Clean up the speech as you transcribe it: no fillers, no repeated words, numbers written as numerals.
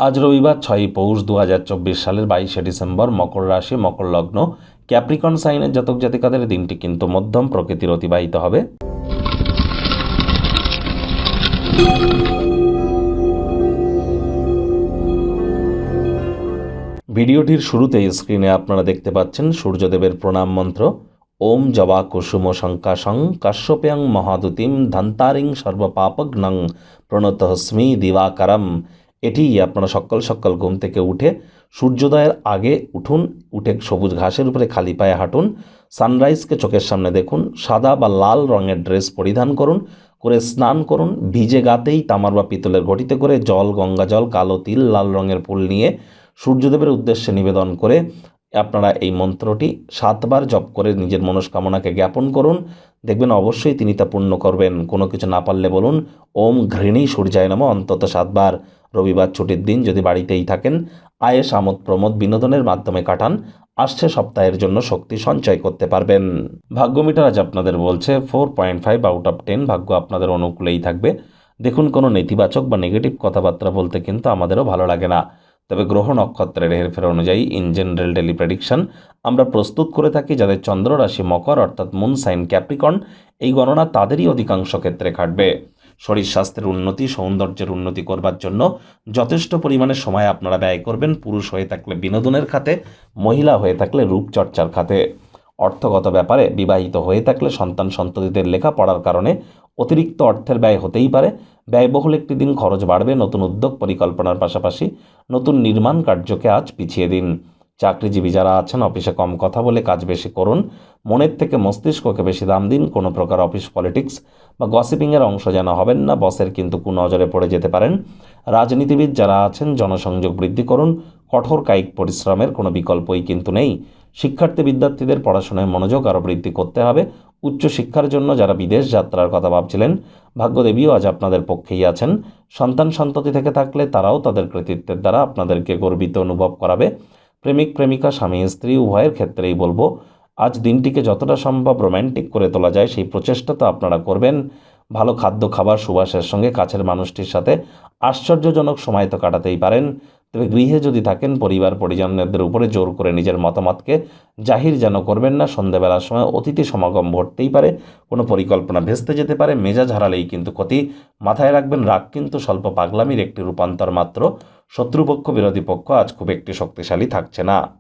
আজ রবিবার 6ই পৌষ 2024 সালের 22শে ডিসেম্বর। মকর রাশি, মকর লগ্ন, ক্যাপ্রিকন সাইনের জাতক জাতিকাদের দিনটি কিন্তু মধ্যম প্রকৃতির অতিবাহিত হবে। ভিডিওটির শুরুতেই স্ক্রিনে আপনারা দেখতে পাচ্ছেন সূর্যদেবের প্রণাম মন্ত্র। ওম জবা কুসুম শঙ্কাশং কাশ্যপ্যাং মহাদুতিম ধন্তারিং সর্বপাপঘ্নং প্রণতহস্মি দিবাকারম। এটি আপনারা সকাল সকাল ঘুম থেকে উঠে সূর্যোদয়ের আগে উঠুন, উঠে সবুজ ঘাসের উপরে খালি পায়ে হাঁটুন, সানরাইজকে চোখের সামনে দেখুন, সাদা বা লাল রঙের ড্রেস পরিধান করুন, করে স্নান করুন, ভিজে গাতেই তামার বা পিতলের ঘটিতে করে জল, গঙ্গা জল, কালো তিল, লাল রঙের ফুল নিয়ে সূর্যদেবের উদ্দেশ্যে নিবেদন করে আপনারা এই মন্ত্রটি 7 বার জপ করে নিজের মনস্কামনাকে জ্ঞাপন করুন। দেখবেন অবশ্যই তিনি তা পূর্ণ করবেন। কোনো কিছু না পারলে বলুন ওম ঘৃণী সূর্যায় নমঃ অন্তত 7 বার। রবিবার ছুটির দিন, যদি বাড়িতেই থাকেন আয়েশ আমোদ প্রমোদ বিনোদনের মাধ্যমে কাটান, আসছে সপ্তাহের জন্য শক্তি সঞ্চয় করতে পারবেন। ভাগ্য মিটার আজ আপনাদের বলছে 4.5 আউট অফ 10। ভাগ্য আপনাদের অনুকূলেই থাকবে। দেখুন, কোনো নেতিবাচক বা নেগেটিভ কথাবার্তা বলতে কিন্তু আমাদেরও ভালো লাগে না, তবে গ্রহ নক্ষত্রের হেরফের অনুযায়ী ইন জেনারেল ডেলি প্রেডিকশন আমরা প্রস্তুত করে থাকি। যাদের চন্দ্র রাশি মকর অর্থাৎ মুন সাইন ক্যাপ্রিকন, এই গণনা তাদেরই অধিকাংশ ক্ষেত্রে খাটবে। শরীর স্বাস্থ্যের উন্নতি, সৌন্দর্যের উন্নতি করবার জন্য যথেষ্ট পরিমাণে সময় আপনারা ব্যয় করবেন। পুরুষ হয়ে থাকলে বিনোদনের খাতে, মহিলা হয়ে থাকলে রূপচর্চার খাতে। অর্থগত ব্যাপারে বিবাহিত হয়ে থাকলে সন্তান সন্ততিদের লেখাপড়ার কারণে অতিরিক্ত অর্থের ব্যয় হতেই পারে। ব্যয়বহুল একটি দিন, খরচ বাড়বে। নতুন উদ্যোগ পরিকল্পনার পাশাপাশি নতুন নির্মাণ কার্যকে আজ পিছিয়ে দিন। চাকরিজীবী যারা আছেন অফিসে কম কথা বলে কাজ বেশি করুন। মনের থেকে মস্তিষ্ককে বেশি দাম দিন। কোনো প্রকার অফিস পলিটিক্স বা গসিপিংয়ের অংশ যেন হবেন না, বসের কিন্তু কুনজরে পড়ে যেতে পারেন। রাজনীতিবিদ যারা আছেন জনসংযোগ বৃদ্ধি করুন। কঠোর কায়িক পরিশ্রমের কোনো বিকল্পই কিন্তু নেই। শিক্ষার্থী বিদ্যার্থীদের পড়াশোনায় মনোযোগ আরও বৃদ্ধি করতে হবে। উচ্চশিক্ষার জন্য যারা বিদেশ যাত্রার কথা ভাবছিলেন, ভাগ্যদেবীও আজ আপনাদের পক্ষেই আছেন। সন্তান সন্ততি থেকে থাকলে তারাও তাদের কৃতিত্বের দ্বারা আপনাদেরকে গর্বিত অনুভব করাবে। প্রেমিক প্রেমিকা, স্বামী স্ত্রী উভয়ের ক্ষেত্রেই বলবো আজ দিনটিকে যতটা সম্ভব রোম্যান্টিক করে তোলা যায় সেই প্রচেষ্টা তো আপনারা করবেন। ভালো খাদ্য খাবার, সুবাসের সঙ্গে কাছের মানুষটির সাথে আশ্চর্যজনক সময় তো কাটাতেই পারেন। তবে গৃহে যদি থাকেন পরিবার পরিজনদের উপরে জোর করে নিজের মতামতকে জাহির যেন করবেন না। সন্ধ্যাবেলার সময় অতিথি সমাগম ঘটতেই পারে, কোনো পরিকল্পনা ভেস্তে যেতে পারে। মেজাজ হারালেই কিন্তু ক্ষতি। মাথায় রাখবেন, রাগ কিন্তু স্বল্প পাগলামির একটি রূপান্তর মাত্র। শত্রুপক্ষ বিরোধী পক্ষ আজ খুব একটি শক্তিশালী থাকছে না।